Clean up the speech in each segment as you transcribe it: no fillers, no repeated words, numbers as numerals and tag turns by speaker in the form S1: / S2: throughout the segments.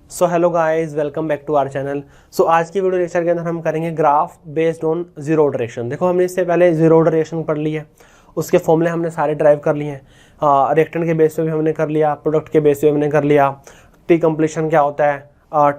S1: So hello guys, welcome back to our channel. So आज की video lecture के अंदर हम करेंगे graph based on zero order reaction. देखो, हमने इससे पहले जीरो ऑर्डर रिएक्शन पढ़ ली है, उसके फॉर्मूले हमने सारे ड्राइव कर लिए हैं। रिएक्टेंट के बेस पे भी हमने कर लिया, प्रोडक्ट के बेस पे हमने कर लिया। टी कंप्लीशन क्या होता है,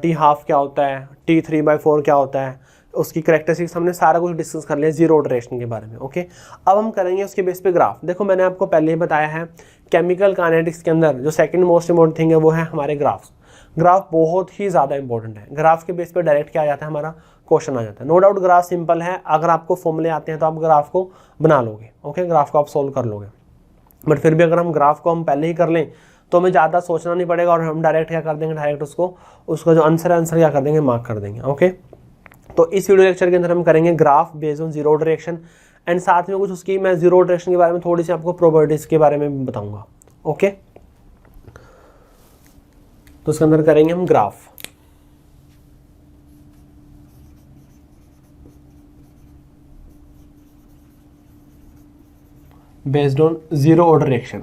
S1: टी हाफ क्या होता है, टी 3/4 क्या होता है, उसकी करेक्टरिस्टिक्स हमने सारा कुछ डिस्कस कर लिया जीरो ऑर्डर रिएक्शन के बारे में। ओके, अब हम करेंगे उसके बेस पे ग्राफ। देखो, मैंने आपको पहले ही बताया है केमिकल काइनेटिक्स के अंदर जो सेकंड मोस्ट इंपॉर्टेंट थिंग है वो है हमारे ग्राफ्स। ग्राफ बहुत ही ज़्यादा इंपॉर्टेंट है। ग्राफ के बेस पे डायरेक्ट क्या आ जाता है, हमारा क्वेश्चन आ जाता है। नो डाउट ग्राफ सिंपल है, अगर आपको फॉर्मूले आते हैं तो आप ग्राफ को बना लोगे। ओके, ग्राफ को आप सोल्व कर लोगे। बट फिर भी अगर हम ग्राफ को हम पहले ही कर लें तो हमें ज़्यादा सोचना नहीं पड़ेगा और हम डायरेक्ट क्या कर देंगे, डायरेक्ट उसका जो आंसर क्या कर देंगे, मार्क कर देंगे। ओके, तो इस वीडियो लेक्चर के अंदर हम करेंगे graph based on zero order reaction and साथ में कुछ उसकी मैं जीरो ऑर्डर रिएक्शन के बारे में थोड़ी सी आपको प्रॉपर्टीज के बारे में बताऊंगा। ओके, तो उसके अंदर करेंगे हम graph based on zero order reaction.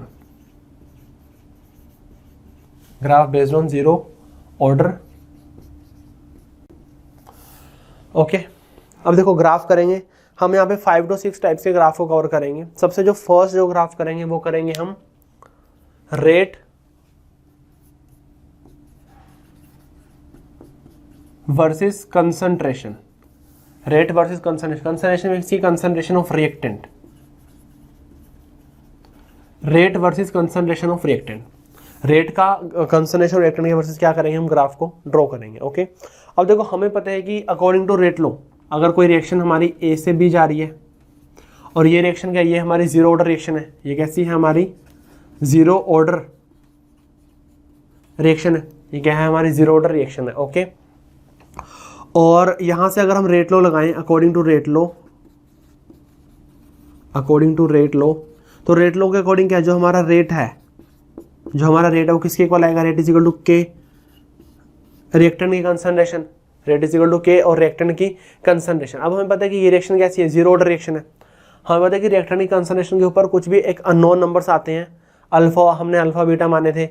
S1: Graph based on zero order. Okay, अब देखो ग्राफ करेंगे हम यहाँ पे 5 to 6 टाइप्स के ग्राफ को कवर करेंगे। सबसे जो फर्स्ट जो ग्राफ करेंगे वो करेंगे हम rate versus concentration. Rate versus concentration. Concentration means की concentration of reactant. Rate versus concentration of reactant. Rate का कंसंट्रेशन रिएक्टेंट के वर्सेस क्या करेंगे, हम ग्राफ को ड्रॉ करेंगे। ओके, अब देखो हमें पता है कि अकॉर्डिंग टू रेट लो, अगर कोई रिएक्शन हमारी ए से बी जा रही है और ये रिएक्शन क्या है, ये हमारी जीरो ऑर्डर रिएक्शन है। ये कैसी है, हमारी जीरो ऑर्डर रिएक्शन है। ये क्या है, हमारी जीरो ऑर्डर रिएक्शन है। ओके, और यहां से अगर हम रेट लो लगाएं अकॉर्डिंग टू रेट लो, तो रेट लो के अकॉर्डिंग क्या है, जो हमारा रेट है वो किसके इक्वल आएगा, rate is equal to k reactant की concentration. Rate is equal to k और रिएक्टेंट की कंसंट्रेशन। अब हमें पता है कि ये रिएक्शन कैसी है, जीरो ऑर्डर रिएक्शन है। हमें पता है कि रिएक्टेंट की कंसंट्रेशन के ऊपर कुछ भी एक अननोन नंबर्स आते हैं। अल्फा, हमने अल्फा बीटा माने थे।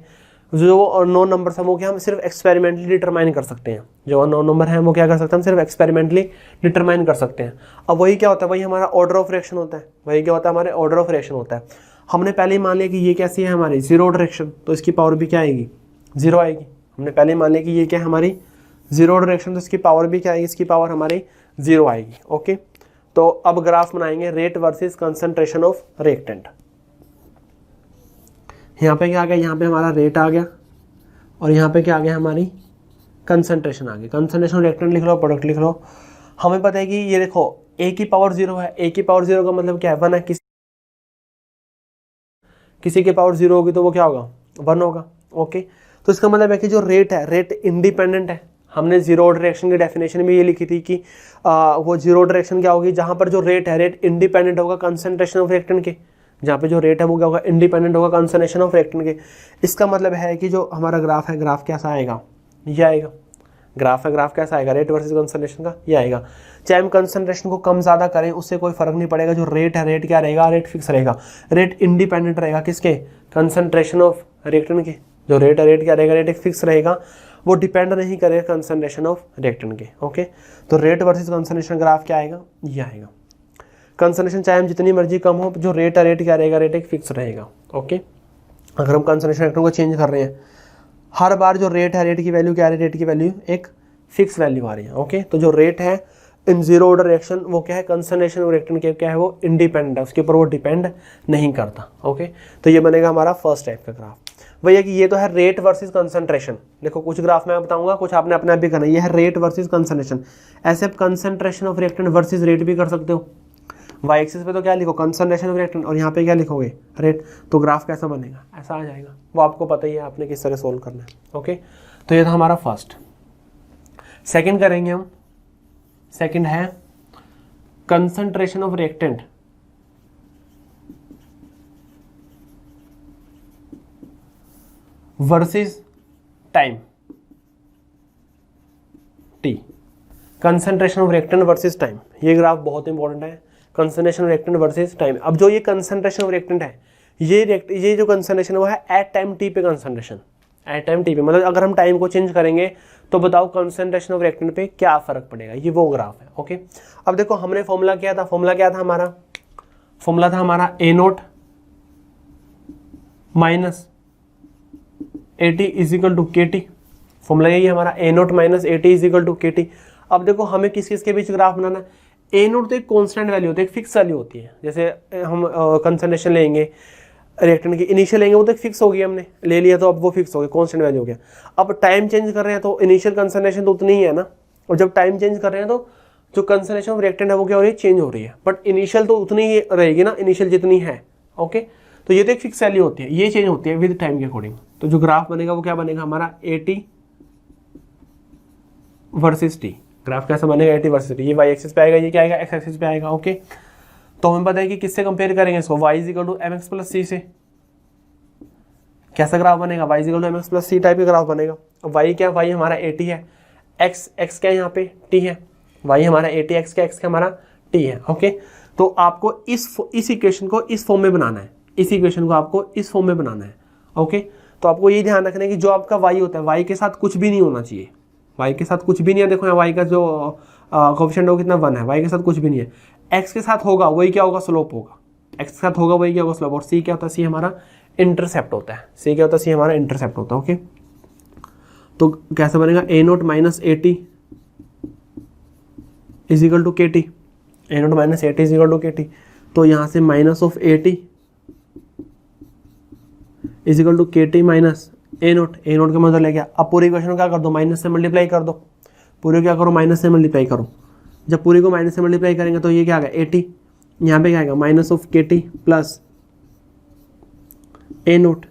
S1: जो अननोन नंबर्स हैं वो क्या हम सिर्फ एक्सपेरिमेंटली डिटरमाइन कर सकते हैं। जो अननोन नंबर है वो क्या कर सकते हैं, हम सिर्फ एक्सपेरिमेंटली डिटरमाइन कर सकते हैं। अब वही क्या होता है, वही हमारा ऑर्डर ऑफ रिएक्शन होता है। वही क्या होता है, हमारे ऑर्डर ऑफ रिएक्शन होता है। हमने पहले ही मान लिया कि ये कैसी है, हमारी जीरो ऑर्डर रिएक्शन, तो इसकी पावर भी क्या आएगी, जीरो आएगी। हमने पहले ही मान लिया कि ये क्या है, हमारी जीरो ऑर्डर रिएक्शन, तो इसकी पावर भी क्या आएगी, इसकी पावर हमारी जीरो आएगी। ओके, तो अब ग्राफ बनाएंगे rate versus concentration of reactant. यहाँ पे क्या आ गया, यहाँ पे हमारा रेट आ गया और यहाँ पे क्या आ गया, हमारी कंसंट्रेशन आ गई। कंसंट्रेशन रिएक्टेंट लिख लो, प्रोडक्ट लिख लो। हमें पता है कि ये देखो ए की पावर जीरो है। ए की पावर जीरो का मतलब क्या है, 1 है। किसी के पावर जीरो होगी तो वो क्या होगा, 1 होगा। ओके, तो इसका मतलब है कि जो रेट है, रेट इंडिपेंडेंट है। हमने जीरो ऑर्डर रिएक्शन की डेफिनेशन में ये लिखी थी कि वो जीरो ऑर्डर रिएक्शन क्या होगी, जहां पर जो रेट है, रेट इंडिपेंडेंट होगा कंसंट्रेशन ऑफ रिएक्टेंट के। जहाँ पे जो रेट है वो क्या होगा, इंडिपेंडेंट होगा कंसंट्रेशन ऑफ रिएक्टेंट के। इसका मतलब है कि जो हमारा ग्राफ है, ग्राफ कैसा आएगा, ये आएगा। ग्राफ है, ग्राफ कैसा आएगा, रेट वर्सेस कंसंट्रेशन का, ये आएगा। चाहे हम कंसंट्रेशन को कम ज़्यादा करें उससे कोई फर्क नहीं पड़ेगा। जो रेट है, रेट क्या रहेगा, रेट फिक्स रहेगा। रेट इंडिपेंडेंट रहेगा किसके, कंसंट्रेशन ऑफ रिएक्टेंट के। जो रेट है, रेट क्या रहेगा, रेट एक फिक्स रहेगा, वो डिपेंड नहीं करेगा कंसंट्रेशन ऑफ रिएक्टेंट के। ओके, तो रेट वर्सेस कंसंट्रेशन ग्राफ क्या आएगा, ये आएगा। कंसंट्रेशन चाहे हम जितनी मर्जी कम हो, जो रेट है, रेट क्या रहेगा, रेट एक फिक्स रहेगा। ओके, अगर हम कंसंट्रेशन रिएक्टेंट को चेंज कर रहे हैं, हर बार जो रेट है, रेट की वैल्यू क्या है, रेट की वैल्यू एक फिक्स वैल्यू आ रही है। ओके, तो जो रेट है इन जीरो ऑर्डर रिएक्शन वो क्या है, कंसंट्रेशन रिएक्टेंट के क्या है, वो इंडिपेंडेंट है, उसके ऊपर वो डिपेंड नहीं करता। ओके, तो ये बनेगा हमारा फर्स्ट टाइप का ग्राफ। वही है कि ये तो है रेट वर्सेस कंसंट्रेशन। देखो कुछ ग्राफ मैं बताऊंगा, कुछ आपने अपने आप भी करना है। ये है रेट वर्सेस कंसंट्रेशन। ऐसे आप concentration of reactant versus rate भी कर सकते हो। वाई एक्सिस पे तो क्या लिखो, कंसंट्रेशन ऑफ रिएक्टेंट, और यहाँ पे क्या लिखोगे, रेट। तो ग्राफ कैसा बनेगा, ऐसा आ जाएगा। वो आपको पता ही है आपने किस तरह सोल्व करना है। ओके, तो ये था हमारा फर्स्ट। सेकंड करेंगे हम, सेकंड है concentration of reactant versus time, T. Concentration of reactant versus time, ये ग्राफ बहुत इंपॉर्टेंट है। Concentration of reactant versus time. अब जो ये कंसंट्रेशन ऑफ रिएक्टेंट है, ये जो कंसंट्रेशन है वो है एट टाइम टी पे कंसंट्रेशन। एट टाइम टी पे, मतलब अगर हम टाइम को चेंज करेंगे तो बताओ कंसंट्रेशन ऑफ रिएक्टेंट पे क्या फर्क पड़ेगा, ये वो ग्राफ है। ओके, अब देखो हमने फॉर्मूला क्या था, फॉर्मूला क्या था हमारा, फॉर्मूला था हमारा A nought minus A T is equal to K T, formula यही हमारा A nought minus A T is equal to K T. अब देखो हमें किस किस के बीच ग्राफ बनाना है, ए नोट तो एक कॉन्स्टेंट वैल्यू होती है, एक फिक्स वैल्यू होती है, जैसे हम कंसंट्रेशन लेंगे रिएक्टेंट की इनिशियल लेंगे वो तो फिक्स हो गया, हमने ले लिया तो अब वो फिक्स हो गया, कॉन्स्टेंट वैल्यू हो गया। अब टाइम चेंज कर रहे हैं तो इनिशियल कंसंट्रेशन तो उतनी ही है ना, और जब टाइम चेंज कर रहे हैं तो जो कंसंट्रेशन ऑफ रिएक्टेंट है वो क्या हो रही है, चेंज हो रही है, बट इनिशियल तो उतनी ही रहेगी ना, इनिशियल जितनी है। ओके, तो ये तो एक फिक्स वैल्यू होती है, ये चेंज होती है विद टाइम के अकॉर्डिंग। तो जो ग्राफ बनेगा वो क्या बनेगा हमारा, A T versus T, graph कैसा बनेगा, ए टी वर्सेस टी, ये वाई एक्सिस पे आएगा, ये क्या आएगा, एक्स एक्सिस पे आएगा। ओके, तो हमें पता है कि किससे कंपेयर करेंगे इसको, Y is equal to M X plus C से, कैसा ग्राफ बनेगा, Y is equal to M X plus C type का ग्राफ बनेगा। वाई क्या, वाई हमारा ए टी है, एक्स क्या यहाँ पे टी है, वाई हमारा ए टी, एक्स क्या हमारा टी है। ओके, तो आपको इस इक्वेशन को इस फॉर्म में बनाना है, इस इक्वेशन को आपको इस फॉर्म में बनाना है। ओके, तो आपको ये ध्यान रखना है कि जो आपका वाई होता है, वाई के साथ कुछ भी नहीं होना चाहिए, वाई के साथ कुछ भी नहीं है। देखो यहाँ वाई का जो कोएफिशिएंट हो कितना 1 है, वाई के साथ कुछ भी नहीं है। एक्स के साथ होगा वही क्या होगा, स्लोप होगा, एक्स के साथ होगा वही क्या होगा, स्लोप। और सी क्या होता है, सी हमारा इंटरसेप्ट होता है, सी क्या होता है, सी हमारा इंटरसेप्ट होता है। ओके, तो कैसे बनेगा, A nought minus A T is equal to K T, A nought minus A T is equal to K T. तो यहाँ से minus of A T is equal to K T minus A note, A nought का मतलब ले गया। अब पूरी equation क्या कर दो, माइनस से मल्टीप्लाई कर दो, पूरे क्या करो, माइनस से मल्टीप्लाई करो। जब पूरी को माइनस से मल्टीप्लाई करेंगे तो ये क्या आएगा, ए टी, यहाँ पे क्या आएगा, minus of k t plus a note,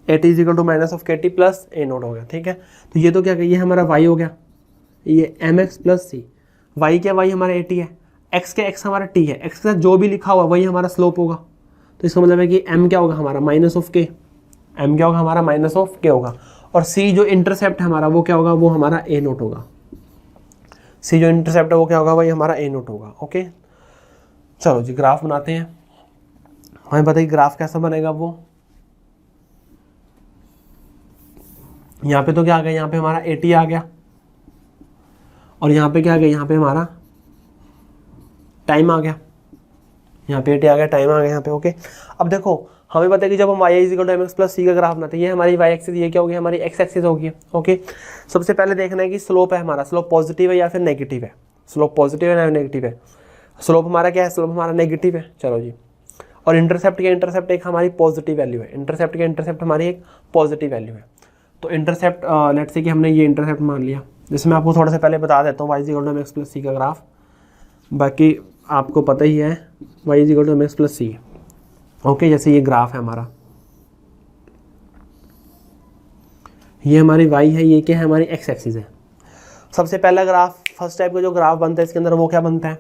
S1: a T is equal to minus of k t plus a naught हो गया। ठीक है, तो ये तो क्या, ये हमारा वाई हो गया, ये एम एक्स प्लस सी, वाई क्या, वाई हमारा ए टी है, एक्स क्या, एक्स हमारा टी है, एक्स के साथ जो भी लिखा हुआ वही हमारा स्लोप होगा। तो इसका मतलब है कि एम क्या होगा हमारा, माइनस ऑफ के, एम क्या होगा हमारा, माइनस ऑफ के होगा। और सी जो इंटरसेप्ट है हमारा वो क्या होगा, वो हमारा ए नोट होगा, सी जो इंटरसेप्ट है वो क्या होगा, वही हमारा ए नोट होगा। ओके, चलो जी ग्राफ बनाते हैं। हमें बताइए ग्राफ कैसा बनेगा, वो यहाँ पे तो क्या आ गया, यहाँ पे हमारा ए टी आ गया, और यहाँ पे क्या आ गया, यहाँ पे हमारा टाइम आ गया, यहाँ पे ए टी आ गया, टाइम आ गया यहाँ पे। ओके, अब देखो हमें पता है कि जब हम Y is equal to M X plus C का ग्राफ बनाते हैं, ये हमारी वाई एक्सिस, ये क्या होगी, हमारी एक्स एक्सिस होगी। ओके, सबसे पहले देखना है कि स्लोप है हमारा, स्लोप पॉजिटिव है या फिर नेगेटिव है, स्लोप पॉजिटिव है या नेगेटिव है। स्लोप हमारा क्या है, स्लोप हमारा नेगेटिव है। चलो जी, और इंटरसेप्ट का इंटरसेप्ट एक हमारी पॉजिटिव वैल्यू है, इंटरसेप्ट का इंटरसेप्ट हमारी एक पॉजिटिव वैल्यू है। तो इंटरसेप्ट लेट्स से कि हमने ये इंटरसेप्ट मान लिया, जिसमें आपको थोड़ा सा पहले बता देता हूँ Y is equal to M X plus C का ग्राफ, बाकी आपको पता ही है Y is equal to M X plus C. Okay, जैसे ये ग्राफ है हमारा, ये हमारी y है, ये क्या है, हमारी x एक्सिस है। सबसे पहला ग्राफ, फर्स्ट टाइप का जो ग्राफ बनता है इसके अंदर वो क्या बनता है,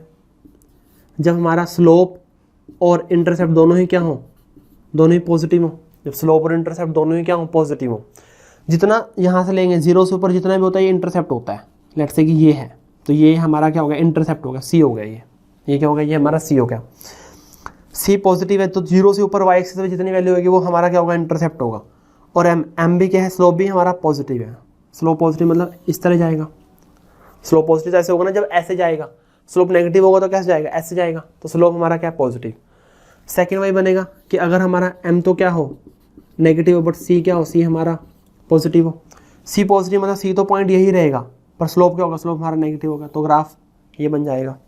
S1: जब हमारा स्लोप और इंटरसेप्ट दोनों ही क्या हो, दोनों ही पॉजिटिव हो। जब स्लोप और इंटरसेप्ट दोनों ही क्या हो, पॉजिटिव हो। जितना यहाँ से लेंगे जीरो से ऊपर जितना भी होता है ये इंटरसेप्ट होता है। लेट्स से कि ये है, तो ये हमारा क्या होगा, इंटरसेप्ट होगा, सी हो गया, ये क्या होगा, ये हमारा सी हो गया। सी पॉजिटिव है तो जीरो से ऊपर वाई एक्सिस में जितनी वैल्यू होगी वो हमारा क्या होगा, इंटरसेप्ट होगा। और एम भी क्या है, स्लोप भी हमारा पॉजिटिव है। स्लोप पॉजिटिव मतलब इस तरह जाएगा, स्लोप पॉजिटिव ऐसे होगा ना, जब ऐसे जाएगा। स्लोप नेगेटिव होगा तो कैसे जाएगा, ऐसे जाएगा, तो स्लोप हमारा क्या है, पॉजिटिव। सेकेंड वाई बनेगा कि अगर हमारा एम तो क्या हो, नेगेटिव हो, बट सी क्या हो, सी हमारा पॉजिटिव हो। सी पॉजिटिव मतलब सी तो पॉइंट यही रहेगा, पर स्लोप क्या होगा, स्लोप हमारा नेगेटिव होगा, तो ग्राफ ये बन जाएगा।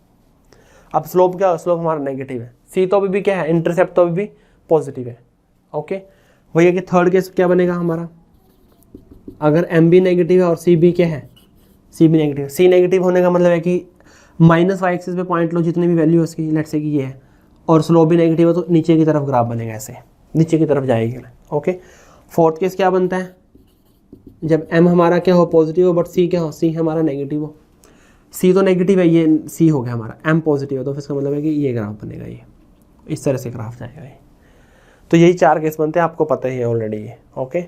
S1: अब स्लोप क्या हो, स्लोप हमारा नेगेटिव है, सी तो अभी भी क्या है, इंटरसेप्ट तो अभी भी पॉजिटिव है। ओके, वही है कि थर्ड केस क्या बनेगा हमारा, अगर एम भी नेगेटिव है और सी भी क्या है, सी भी नेगेटिव है। सी नेगेटिव होने का मतलब है कि माइनस वाई एक्सिस पे पॉइंट लो, जितनी भी वैल्यू है उसकी, लेट्स से कि ये है, और स्लोप भी नेगेटिव है तो नीचे की तरफ ग्राफ बनेगा, ऐसे नीचे की तरफ जाएगी। ओके, फोर्थ केस क्या बनता है, जब एम हमारा क्या हो, पॉजिटिव हो, बट सी क्या हो, सी हमारा नेगेटिव हो। सी तो नेगेटिव है, ये सी हो गया हमारा, एम पॉजिटिव है, तो फिर इसका मतलब है कि ये ग्राफ बनेगा, ये इस तरह से ग्राफ जाएगा ये। तो यही चार केस बनते हैं, आपको पता ही है ऑलरेडी ये। ओके,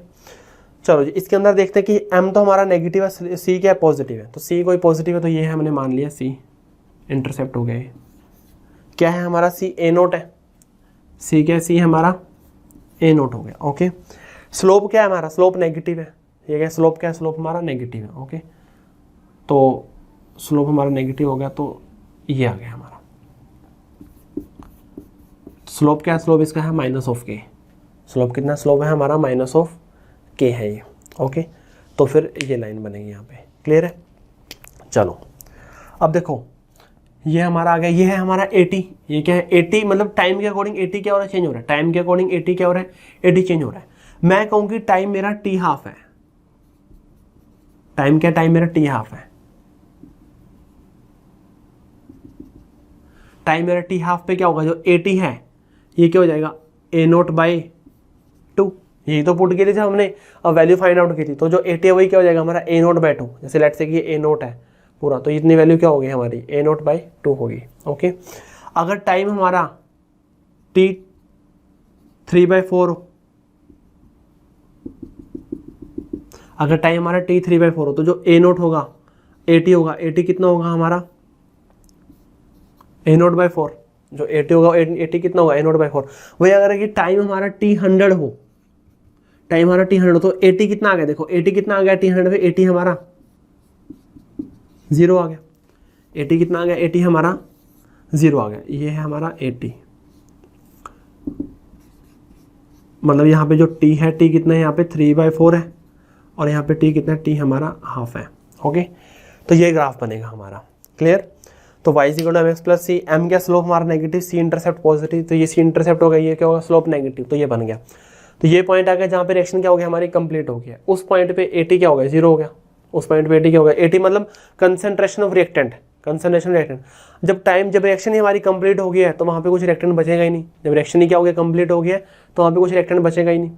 S1: चलो जी इसके अंदर देखते हैं कि एम तो हमारा नेगेटिव है, सी क्या है, पॉजिटिव है। तो सी कोई पॉजिटिव है तो ये हमने मान लिया, सी इंटरसेप्ट हो गया। ये क्या है हमारा, सी ए नोट है, सी क्या है, सी हमारा ए नोट हो गया। ओके, स्लोप क्या है हमारा, स्लोप नेगेटिव है, ये क्या स्लोप क्या है, स्लोप हमारा नेगेटिव है। ओके, तो स्लोप हमारा नेगेटिव हो गया, तो ये आ गया हमारा स्लोप क्या है, स्लोप इसका है माइनस ऑफ के। स्लोप कितना स्लोप है हमारा, माइनस ऑफ के है ये। ओके, तो फिर ये लाइन बनेगी यहाँ पे, क्लियर है। चलो अब देखो ये हमारा आ गया, ये है हमारा 80, ये क्या है 80, मतलब टाइम के अकॉर्डिंग 80 क्या हो रहा है, चेंज हो रहा है, टाइम के अकॉर्डिंग 80 क्या हो रहा है, 80 चेंज हो रहा है। मैं कहूँ कि टाइम मेरा टी हाफ है, टाइम क्या, टाइम मेरा टी हाफ है, टाइम मेरा टी हाफ पे क्या होगा, जो 80 है ये क्या हो जाएगा ए नोट बाई 2, यही तो पुट की थी जब हमने वैल्यू फाइंड आउट की थी। तो जो 80 है वही क्या हो जाएगा हमारा ए नोट बाई 2, जैसे लेट्स से कि ए नोट है पूरा, तो इतनी वैल्यू क्या होगी हमारी ए नोट बाई 2 होगी। ओके, अगर टाइम हमारा टी 3/4 हो, अगर टाइम हमारा टी 3/4 हो, तो जो ए नोट होगा 80 होगा, 80 कितना होगा हमारा ए नोट बाई 4, जो 80 होगा 80 कितना होगा ए नोट बाई 4। वही अगर कि टाइम हमारा टी 100 हो, टाइम हमारा टी 100 हो, तो 80 कितना आ गया, देखो 80 कितना आ गया टी 100 पे, 80 हमारा 0 आ गया, 80 कितना आ गया, 80 हमारा 0 आ गया, ये है हमारा 80। मतलब यहाँ पे जो टी है, टी कितना है यहाँ पे 3/4 है, और यहाँ पे टी कितना है, टी हमारा हाफ है। ओके, तो ये ग्राफ बनेगा हमारा, क्लियर। तो y = mx + c, m क्या स्लोप हमारा नेगेटिव, c इंटरसेप्ट पॉजिटिव, तो ये c इंटरसेप्ट होगा, ये क्या होगा स्लोप नेगेटिव, तो ये बन गया। तो ये पॉइंट आ गया जहाँ पे रिएक्शन क्या हो गया हमारी कंप्लीट हो गया, उस पॉइंट पे 80 क्या हो गया 0 हो गया, उस पॉइंट पे 80 क्या हो गया 80, मतलब concentration of reactant, concentration reactant. जब रिएक्शन ही हमारी कंप्लीट हो गया है तो वहाँ पे कुछ रिएक्टेंट बचेगा ही नहीं, जब रिएक्शन ही क्या हो गया कंप्लीट हो गया तो वहाँ पे कुछ रिएक्टेंट बचेगा ही नहीं।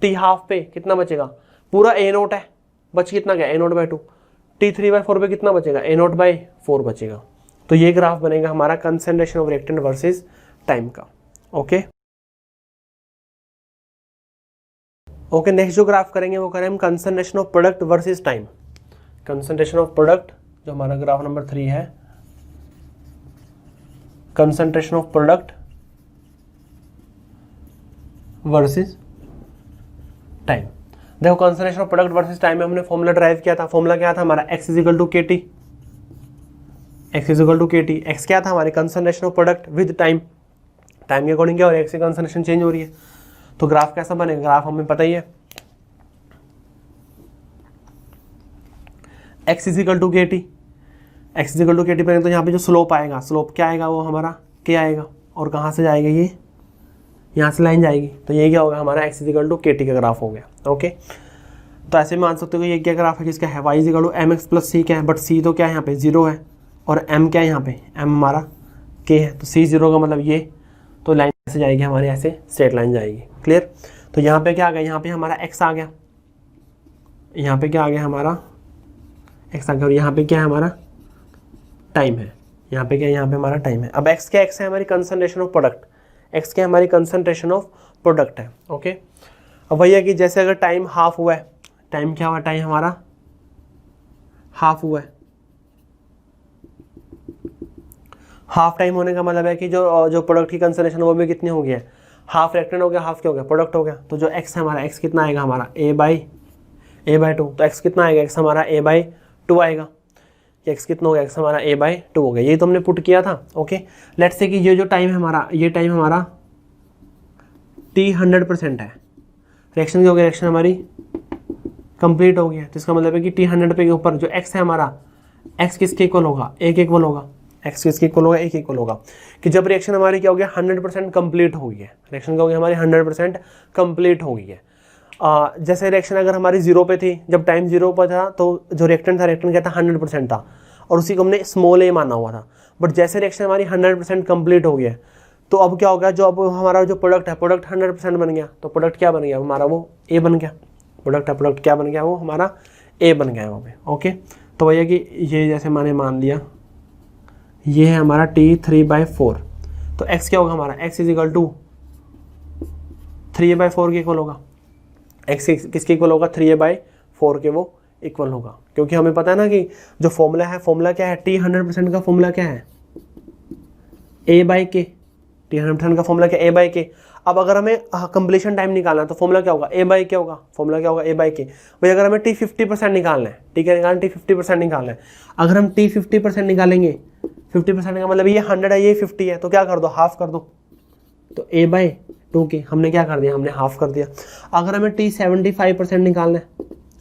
S1: टी हाफ पे कितना बचेगा, पूरा ए नोट है, बच कितना गया ए नोट बाई 2, टी 3/4 पे कितना बचेगा ए नोट बाई 4 बचेगा। तो ये ग्राफ बनेगा हमारा concentration of reactant versus time का। ओके ओके, नेक्स्ट जो ग्राफ करेंगे वो करें हम concentration of product versus time. Concentration of product जो हमारा ग्राफ नंबर 3 है, concentration of product versus time. देखो concentration of product versus time में हमने फॉर्मूला ड्राइव किया था, फॉर्मूला क्या था हमारा x = kT, x = kT, x क्या था हमारे concentration of product with time, time के अकॉर्डिंग क्या हो रहा है x की कंसंट्रेशन चेंज हो रही है। तो ग्राफ कैसा बनेगा, ग्राफ हमें पता ही है x = kT, x = kT बनेगा, तो यहाँ पे जो स्लोप आएगा, स्लोप क्या आएगा वो हमारा k आएगा, और कहाँ से जाएगा ये यहाँ से लाइन जाएगी, तो ये क्या होगा हमारा x = kT का ग्राफ हो गया। ओके, तो ऐसे मान सकते हो कि ये क्या ग्राफ है किसका है, y = mx + c क्या है, बट c तो क्या है यहाँ पे 0 है, और m क्या है यहाँ पे m हमारा k है, तो c 0 का मतलब ये, तो लाइन ऐसे जाएगी हमारे, ऐसे स्ट्रेट लाइन जाएगी, क्लियर। तो यहाँ पे क्या आ गया, यहाँ पे हमारा x आ गया, यहाँ पे क्या आ गया हमारा x आ गया, और यहाँ पे क्या है हमारा टाइम है, यहाँ पे क्या है, यहाँ पे हमारा टाइम है। अब x क्या, x है हमारी कंसंट्रेशन ऑफ प्रोडक्ट, x क्या हमारी कंसंट्रेशन ऑफ प्रोडक्ट है। ओके, अब वही है कि जैसे अगर टाइम हाफ हुआ है, टाइम क्या हुआ, टाइम हमारा हाफ हुआ है, हाफ टाइम होने का मतलब है कि जो प्रोडक्ट की कंसंट्रेशन वो भी कितनी हो गई है, हाफ रिएक्टेंट हो गया, हाफ क्या हो गया प्रोडक्ट हो गया। तो जो x है हमारा, x कितना आएगा हमारा a/2, तो x कितना आएगा, x हमारा a/2 आएगा, x कितना हो गया, x हमारा a/2 हो गया, ये तो हमने पुट किया था। ओके, लेट्स से कि ये जो टाइम है हमारा, ये टाइम हमारा t 100% है, रिएक्शन क्या हो गया, रिएक्शन हमारी कंप्लीट हो गया, तो इसका मतलब है कि t 100 के ऊपर जो x है हमारा, x किसके इक्वल होगा, a के इक्वल होगा, x किसके इक्वल होगा, a के इक्वल होगा। कि जब रिएक्शन हमारी क्या हो गया 100% कंप्लीट हो गई है, रिएक्शन क्या हो गया हमारी 100% कंप्लीट हो गई है। जैसे रिएक्शन अगर हमारी 0 पे थी, जब टाइम 0 पर था तो जो रिएक्टेंट था, रिएक्टेंट क्या था 100% था, और उसी को हमने स्मॉल a माना हुआ था। बट जैसे रिएक्शन हमारी 100% कंप्लीट हो गया है, तो अब क्या हो गया, जो अब हमारा जो प्रोडक्ट है, प्रोडक्ट 100% बन गया, तो प्रोडक्ट क्या बन गया हमारा, वो a बन गया, प्रोडक्ट है, प्रोडक्ट क्या बन गया, वो हमारा a बन गया वहाँ पे। ओके, तो भैया कि ये जैसे मैंने मान लिया ये है हमारा t 3/4, तो x क्या होगा हमारा, x = 3a/4 के इक्वल होगा, x किसके इक्वल होगा 3a/4 के वो इक्वल होगा, क्योंकि हमें पता है ना कि जो फॉर्मूला है, फॉर्मूला क्या है, t 100% का फॉर्मूला क्या है a/k, t 100% का फॉर्मूला क्या a/k। अब अगर हमें कंप्लीशन टाइम निकालना है तो फॉर्मूला क्या होगा, ए बाई के होगा, फॉर्मूला क्या होगा, ए बाई के। भाई अगर हमें टी 50% निकालना है, ठीक है, निकालना टी 50% निकालना है, अगर हम टी 50% निकालेंगे, 50% का मतलब ये 100 है, ये 50 है, तो क्या कर दो, हाफ कर दो। तो ए बाई 2 के हमने क्या कर दिया, हमने हाफ कर दिया। अगर हमें टी 75% निकालना है,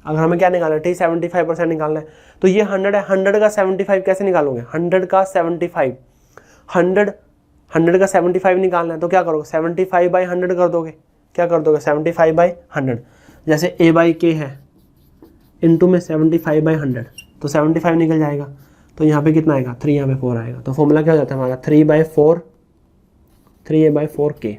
S1: अगर हमें क्या निकालना है, टी 75% निकालना है, तो ये 100 है, 100 का 75 कैसे निकालोगे, 100 का 75, 100 का 75 निकालना है, तो क्या करोगे, 75/100 कर दोगे, क्या कर दोगे, 75/100। जैसे a बाई के है इंटू में 75/100, तो 75 निकल जाएगा, तो यहाँ पे कितना आएगा, 3, यहाँ पे 4 आएगा। तो फॉर्मूला क्या हो जाता है हमारा, 3/4, 3a/4 के,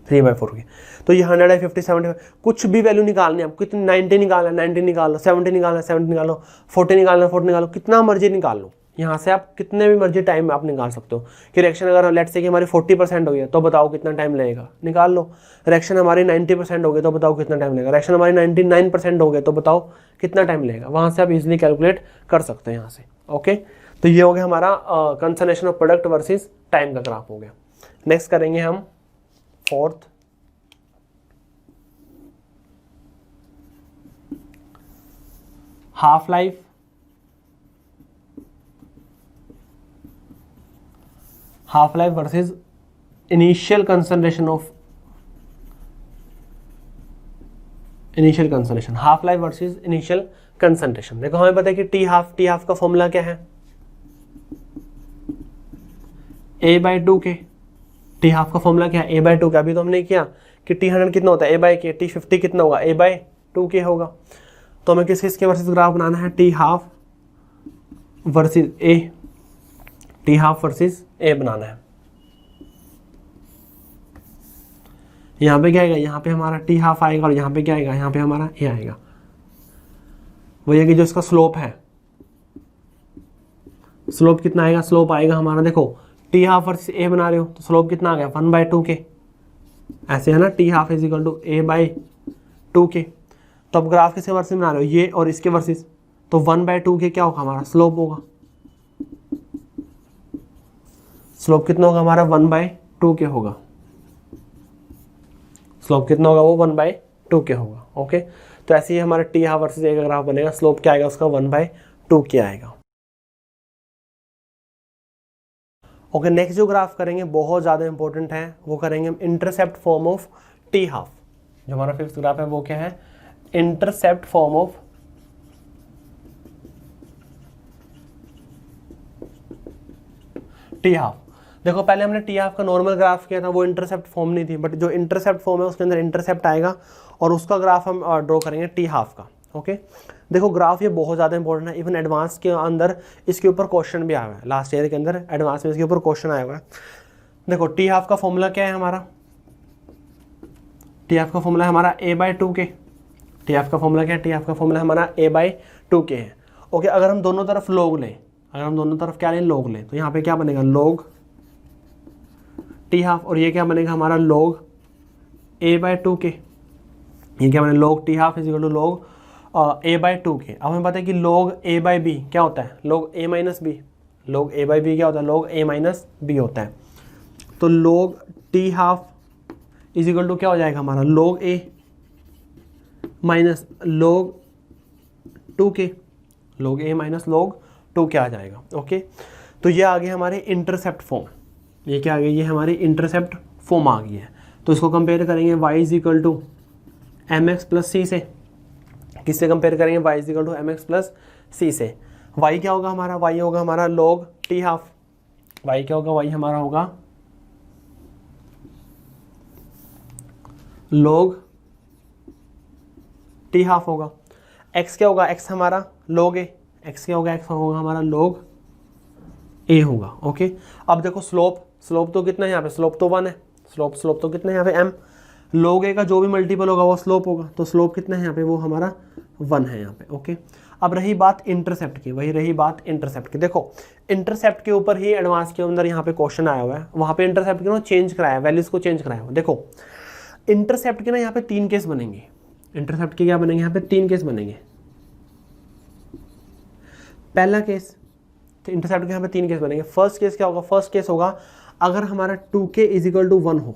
S1: 3/4 के। तो ये 100 है, 50, 75, कुछ भी वैल्यू निकालनी है आपको, कितनी 90 निकालना है 90 निकालो, 70 निकालना है 70 निकालो, 40 निकालना है 40 निकालो, कितना मर्जी निकाल लो। यहाँ से आप कितने भी मर्जी टाइम में आप निकाल सकते हो कि रिएक्शन अगर लेट से कि हमारी 40% हो गई है तो बताओ कितना टाइम लगेगा, निकाल लो। रिएक्शन हमारी 90% हो गई तो बताओ कितना टाइम लगेगा, रिएक्शन हमारी 99% हो गए तो बताओ कितना टाइम लगेगा। वहाँ से आप इजीली कैलकुलेट कर सकते हैं यहाँ से। ओके, तो ये हो गया हमारा कंसर्नेशन ऑफ प्रोडक्ट वर्सेस टाइम का ग्राफ हो गया। नेक्स्ट करेंगे हम fourth, half life versus initial concentration of half life versus initial concentration. देखो हमें पता है कि टी हाफ का फॉर्मूला क्या है, a/2 के। टी हाफ का फॉर्मूला क्या है, a/2 के। अभी तो हमने किया कि टी 100 कितना होता है, a/k, टी 50 कितना होगा, a/2 के होगा। तो हमें किसके वर्सेस ग्राफ बनाना है, T half versus A, T half versus A बनाना है। यहाँ पे क्या आएगा, यहाँ पे हमारा टी हाफ आएगा और यहाँ पे क्या आएगा, यहाँ पे हमारा ए आएगा। वो ये कि जो इसका स्लोप है, स्लोप कितना आएगा, स्लोप आएगा हमारा, देखो टी हाफ वर्सेस ए बना रहे हो तो स्लोप कितना आ गया, 1/2 के, ऐसे है ना, t half is equal to a/2 के। तो अब ग्राफ किसके वर्सेस बना रहे हो, ये और इसके वर्सेस, तो 1/2 के क्या होगा हमारा स्लोप होगा। स्लोप कितना होगा हमारा, 1/2 के होगा। स्लोप कितना होगा, वो 1/2 के होगा। ओके, तो ऐसे ही हमारा टी हाफ वर्सेस ए का ग्राफ बनेगा, स्लोप क्या आएगा उसका, 1/2 के आएगा। ओके, नेक्स्ट जो ग्राफ करेंगे बहुत ज़्यादा इंपॉर्टेंट है, वो करेंगे हम intercept form of T half. जो हमारा फिफ्थ ग्राफ है वो क्या है, intercept form of T half. देखो पहले हमने टी हाफ का नॉर्मल ग्राफ किया था, वो इंटरसेप्ट फॉर्म नहीं थी, बट जो इंटरसेप्ट फॉर्म है उसके अंदर इंटरसेप्ट आएगा और उसका ग्राफ हम ड्रॉ करेंगे टी हाफ का। ओके, देखो ग्राफ ये बहुत ज़्यादा इंपॉर्टेंट है, इवन एडवांस के अंदर इसके ऊपर क्वेश्चन भी आया हुआ है, लास्ट ईयर के अंदर एडवांस में इसके ऊपर क्वेश्चन आया हुआ है। देखो टी हाफ का फॉर्मूला क्या है हमारा, टी हाफ का फॉर्मूला है हमारा a/2 के। टी हाफ का फॉर्मूला क्या है, टी हाफ का फॉर्मूला हमारा a/2 के है। ओके, अगर हम दोनों तरफ लोग लें, अगर हम दोनों तरफ क्या लें, लोग लें, तो यहाँ पे क्या बनेगा, लोग टी हाफ, और ये क्या बनेगा हमारा, लोग a/2 के। ये क्या बनेगा, log t half is equal to log a/2 के। अब हमें पता है कि लोग a/b क्या होता है, लोग a-b, लोग a/b क्या होता है, लोग a-b होता है। तो log t half is equal to क्या हो जाएगा हमारा, लोग a माइनस लोग 2 के, लोग a माइनस लोग 2 के आ जाएगा। ओके, तो ये आ गई हमारी इंटरसेप्ट फॉर्म, ये क्या आ गई, ये हमारी इंटरसेप्ट फॉर्म आ गई है। तो इसको कंपेयर करेंगे y is equal to mx plus C से, किससे कंपेयर करेंगे, y is equal to mx plus C से। y क्या होगा हमारा, y होगा हमारा log टी हाफ, y क्या होगा, y हमारा होगा log टी हाफ होगा। x क्या होगा, x हमारा log a, x क्या होगा, x होगा हमारा log a होगा। ओके, अब देखो स्लोप तो कितना है यहाँ पे, स्लोप तो 1 है, स्लोप तो कितना है यहाँ पे m, log a का जो भी मल्टीपल होगा वो स्लोप होगा, तो स्लोप कितना है यहाँ पे, वो हमारा 1 है यहाँ पे। ओके, अब रही बात इंटरसेप्ट की, वही रही बात इंटरसेप्ट की। देखो इंटरसेप्ट के ऊपर ही एडवांस के अंदर यहाँ पे क्वेश्चन आया हुआ है, वहाँ पे इंटरसेप्ट के ना चेंज कराया, वैल्यूज को चेंज कराया हुआ। देखो इंटरसेप्ट के ना यहाँ पे 3 केस बनेंगे, इंटरसेप्ट के क्या बनेंगे, यहाँ पे 3 केस बनेंगे। पहला केस, तो इंटरसेप्ट के यहाँ पे 3 केस बनेंगे। फर्स्ट केस क्या होगा, फर्स्ट केस होगा अगर हमारा 2k इज इक्वल टू 1 हो,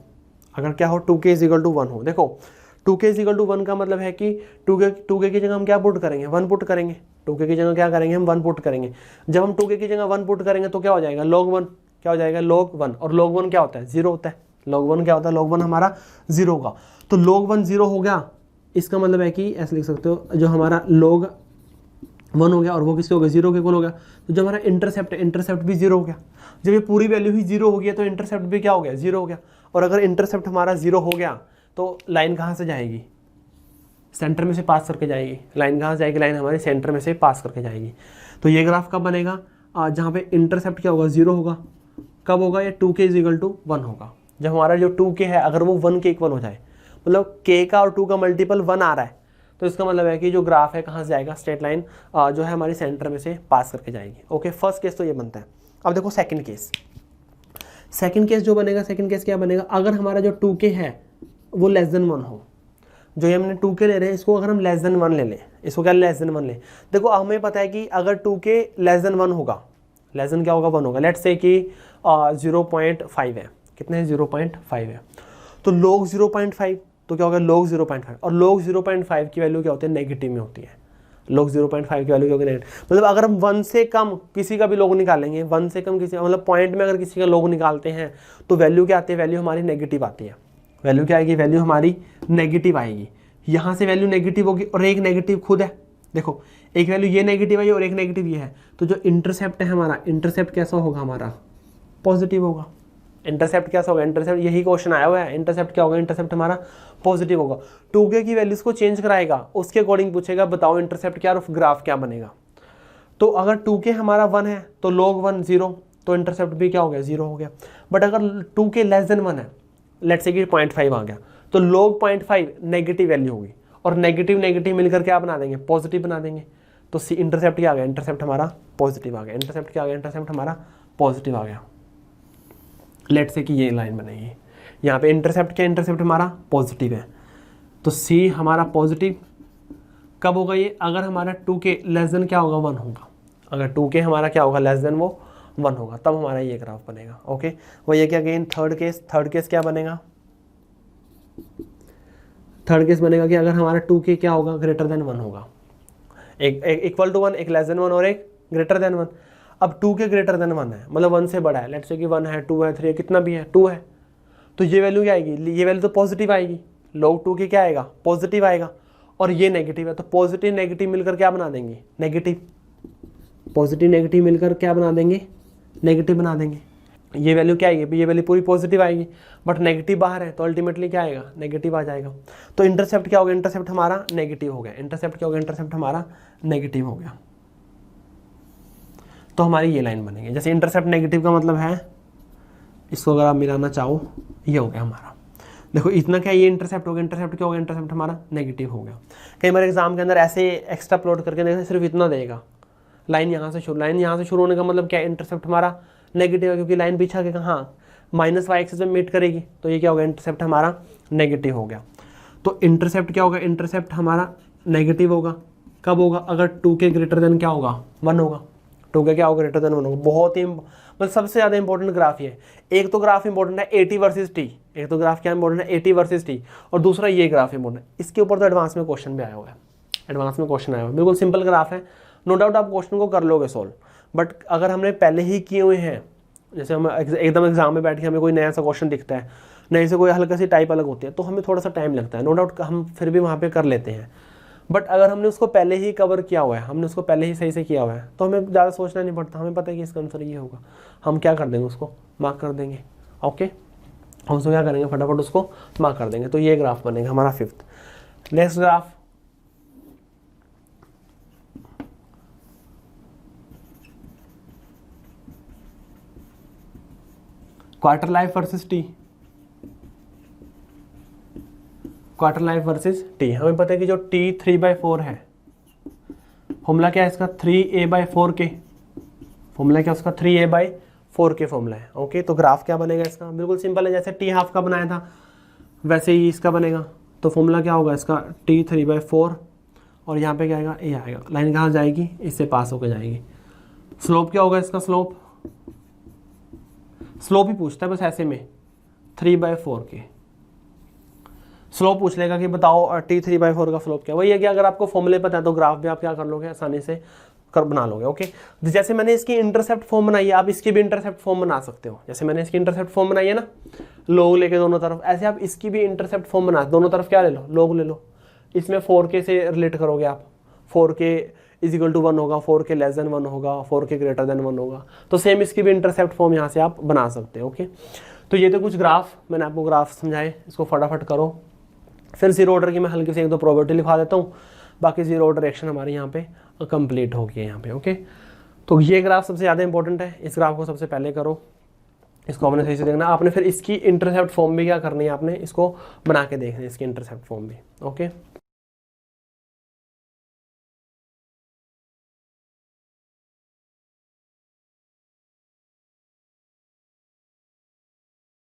S1: अगर क्या हो 2k इज इक्वल टू 1 हो, देखो 2k इज इक्वल टू 1 का मतलब है कि 2k की जगह हम क्या पुट करेंगे, 1 पुट करेंगे। 2k की जगह क्या करेंगे, हम 1 पुट करेंगे। जब हम 2k की जगह 1 पुट करेंगे तो क्या हो जाएगा, log 1, क्या हो जाएगा log 1, और log 1 क्या होता है, 0 होता है। log 1 क्या होता है, log 1 हमारा 0 होगा। तो log 1 0 हो गया, इसका मतलब है कि ऐसे लिख सकते हो, जो हमारा log 1 हो गया और वो किसके हो गया, 0 के इक्वल हो गया। तो जो हमारा इंटरसेप्ट है, इंटरसेप्ट भी 0 हो गया। जब ये पूरी वैल्यू ही 0 हो गया तो इंटरसेप्ट भी क्या हो गया, 0 हो गया। और अगर इंटरसेप्ट हमारा 0 हो गया तो लाइन कहाँ से जाएगी, सेंटर में से पास करके जाएगी। लाइन कहाँ से जाएगी, लाइन हमारे सेंटर में से पास करके जाएगी। तो ये ग्राफ कब बनेगा, जहाँ पे इंटरसेप्ट क्या होगा, 0 होगा। कब होगा, ये 2k इज इक्वल टू 1 होगा। जब हमारा जो 2k है अगर वो 1 के इक्वल हो जाए, मतलब k का और 2 का मल्टीपल 1 आ रहा है, तो इसका मतलब है कि जो ग्राफ है कहाँ से जाएगा, स्ट्रेट लाइन जो है हमारी सेंटर में से पास करके जाएगी। ओके, फर्स्ट केस तो ये बनता है। अब देखो सेकंड केस। सेकंड केस जो बनेगा, सेकंड केस क्या बनेगा, अगर हमारा जो 2k है वो लेस देन 1 हो। जो ये हमने 2k ले रहे हैं इसको अगर हम लेस देन 1 ले लें, इसको क्या लेस देन 1 लें। देखो हमें पता है कि अगर 2k लेस देन 1 होगा, लेस देन क्या होगा, 1 होगा। लेट्स से कि 0.5 है, कितने 0.5 है। तो log 0.5 तो क्या होगा, log 0.5, और log 0.5 की वैल्यू क्या होती है, नेगेटिव में होती है। log 0.5 की वैल्यू क्या होगी, नेगेटिव। मतलब अगर हम 1 से कम किसी का भी log निकालेंगे, 1 से कम किसी मतलब पॉइंट में अगर किसी का log निकालते हैं तो वैल्यू क्या आती है, वैल्यू हमारी नेगेटिव आती है। वैल्यू क्या आएगी, वैल्यू हमारी नेगेटिव आएगी। यहाँ से वैल्यू नेगेटिव होगी और एक नेगेटिव खुद है। देखो एक वैल्यू ये नेगेटिव है और एक नेगेटिव ये है, तो जो इंटरसेप्ट है हमारा, इंटरसेप्ट कैसा होगा, हमारा पॉजिटिव होगा। इंटरसेप्ट कैसा होगा, इंटरसेप्ट यही क्वेश्चन आया हुआ है, इंटरसेप्ट क्या होगा, इंटरसेप्ट हमारा पॉजिटिव होगा। 2k की वैल्यूज को चेंज कराएगा, उसके अकॉर्डिंग पूछेगा बताओ इंटरसेप्ट क्या और ग्राफ क्या बनेगा। तो अगर 2k हमारा 1 है तो log 1 0, तो इंटरसेप्ट भी क्या हो गया, 0 हो गया। बट अगर 2k लेस देन 1 है, लेट्स से कि 0.5 आ गया, तो log 0.5 नेगेटिव वैल्यू होगी, और नेगेटिव नेगेटिव मिलकर क्या बना देंगे, पॉजिटिव बना देंगे। तो सी इंटरसेप्ट क्या आ गया, इंटरसेप्ट हमारा पॉजिटिव आ गया। इंटरसेप्ट क्या आ गया, इंटरसेप्ट हमारा पॉजिटिव आ गया। लेट्स से कि ये लाइन बनेगी, यहाँ पे इंटरसेप्ट क्या, इंटरसेप्ट हमारा पॉजिटिव है, तो सी हमारा पॉजिटिव कब होगा ये, अगर हमारा 2k लेस देन क्या होगा, 1 होगा। अगर 2k हमारा क्या होगा, लेस देन वो 1 होगा, तब हमारा ये ग्राफ बनेगा। ओके, वो ये क्या, अगेन थर्ड केस क्या बनेगा, थर्ड केस बनेगा कि अगर हमारा 2k क्या होगा, ग्रेटर देन 1 होगा। एक इक्वल टू 1, एक लेस देन 1 और एक ग्रेटर देन 1। अब 2k ग्रेटर देन 1 है, मतलब 1 से बड़ा है। लेट्स से कि 1 है, 2 है, 3 है, कितना भी है, 2 है, तो ये वैल्यू क्या आएगी, ये वैल्यू तो पॉजिटिव आएगी। log 2k क्या आएगा, पॉजिटिव आएगा, और ये नेगेटिव है, तो पॉजिटिव नेगेटिव मिलकर क्या बना देंगे, नेगेटिव। पॉजिटिव नेगेटिव मिलकर क्या बना देंगे, नेगेटिव बना देंगे। ये वैल्यू क्या आएगी, ये वैल्यू पूरी पॉजिटिव आएगी, बट नेगेटिव बाहर है तो अल्टीमेटली क्या आएगा, नेगेटिव आ जाएगा। तो इंटरसेप्ट क्या होगा, इंटरसेप्ट हमारा नेगेटिव हो गया। इंटरसेप्ट क्या होगा, इंटरसेप्ट हमारा नेगेटिव हो गया। तो हमारी ये लाइन बनेगी। जैसे इंटरसेप्ट नेगेटिव का मतलब है, इसको अगर आप मिलाना चाहो, ये हो गया हमारा। देखो इतना क्या, ये इंटरसेप्ट हो गया, इंटरसेप्ट क्या हो गया, इंटरसेप्ट हमारा नेगेटिव हो गया। कई बार एग्जाम के अंदर ऐसे एक्स्ट्रा प्लॉट करके देखते सिर्फ इतना देगा, लाइन यहाँ से शुरू होने का मतलब क्या है, इंटरसेप्ट हमारा नेगेटिव है, क्योंकि लाइन पीछा के कहाँ -y एक्सिस में मीट करेगी, तो ये क्या होगा, इंटरसेप्ट हमारा नेगेटिव हो गया। तो इंटरसेप्ट क्या होगा, इंटरसेप्ट हमारा नेगेटिव होगा। कब होगा, अगर 2k ग्रेटर देन क्या होगा, 1 होगा। 2k क्या होगा, ग्रेटर देन 1 होगा। बहुत ही मतलब सबसे ज़्यादा इंपॉर्टेंट ग्राफ ये है। एक तो ग्राफ इंपॉर्टेंट है AT वर्सेस T, एक तो ग्राफ क्या इंपॉर्टेंट है, AT वर्सेस T, और दूसरा ये ग्राफ इंपॉर्टेंट है। इसके ऊपर तो एडवांस में क्वेश्चन भी आया हुआ है, एडवांस में क्वेश्चन आया हुआ है। बिल्कुल सिंपल ग्राफ है, नो डाउट आप क्वेश्चन को कर लोगे सॉल्व, बट अगर हमने पहले ही किए हुए हैं, जैसे हम एकदम एग्जाम में बैठ के हमें कोई नया सा क्वेश्चन दिखता है, नए से कोई हल्का सी टाइप अलग होती है, तो हमें थोड़ा सा टाइम लगता है, नो डाउट हम फिर भी वहाँ पे कर लेते हैं। बट अगर हमने उसको पहले ही कवर किया हुआ है, हमने उसको पहले ही सही से किया हुआ है, तो हमें ज़्यादा सोचना नहीं पड़ता, हमें पता है कि इसका आंसर ये होगा। हम क्या कर देंगे, उसको मार्क कर देंगे। ओके, हम उसको क्या करेंगे, फटाफट उसको मार्क कर देंगे। तो ये ग्राफ बनेगा हमारा 5th। Next graph, quarter life versus T. Quarter life versus T, हमें पता है कि जो टी 3/4 है, फॉर्मूला क्या है इसका, 3a/4k। फॉर्मूला क्या उसका, 3a/4k फॉर्मूला है। ओके, तो ग्राफ क्या बनेगा इसका, बिल्कुल सिंपल है, जैसे टी हाफ का बनाया था वैसे ही इसका बनेगा। तो फॉर्मूला क्या होगा इसका, टी 3/4, और यहाँ पे क्या आएगा, ए आएगा। लाइन कहाँ जाएगी, इससे पास होकर जाएगी। स्लोप क्या होगा इसका, स्लोप ही पूछता है बस ऐसे में, 3/4k। स्लोप पूछ लेगा कि बताओ t3/4 का स्लोप क्या है। वही है कि अगर आपको फॉर्मूले पता है तो ग्राफ भी आप क्या कर लोगे, आसानी से कर बना लोगे। ओके, जैसे मैंने इसकी इंटरसेप्ट फॉर्म बनाई है, आप इसकी भी इंटरसेप्ट फॉर्म बना सकते हो। जैसे मैंने इसकी इंटरसेप्ट फॉर्म बनाई है ना, लोग लेके दोनों तरफ, ऐसे आप इसकी भी इंटरसेप्ट फॉर्म बना, दोनों तरफ क्या ले लो, लोग ले लो। इसमें 4k से रिलेट करोगे आप, 4k = 1 होगा, 4k < 1 होगा, 4k > 1 होगा। तो सेम इसकी भी इंटरसेप्ट फॉर्म यहाँ से आप बना सकते हो। ओके, तो ये तो कुछ ग्राफ, मैंने आपको ग्राफ समझाए, इसको फटाफट करो। फिर जीरो ऑर्डर की मैं हल्की से 1-2 प्रोबेबिलिटी लिखा देता हूँ, बाकी जीरो ऑर्डर रिएक्शन हमारे यहाँ पे कंप्लीट हो गई है यहाँ पे। ओके, तो ये ग्राफ सबसे ज़्यादा इंपॉर्टेंट है, इस ग्राफ को सबसे पहले करो, इसको आपने सही से देखना। आपने फिर इसकी इंटरसेप्ट फॉर्म भी क्या करनी है, आपने इसको बना के देखना है, इसकी इंटरसेप्ट फॉर्म भी। ओके।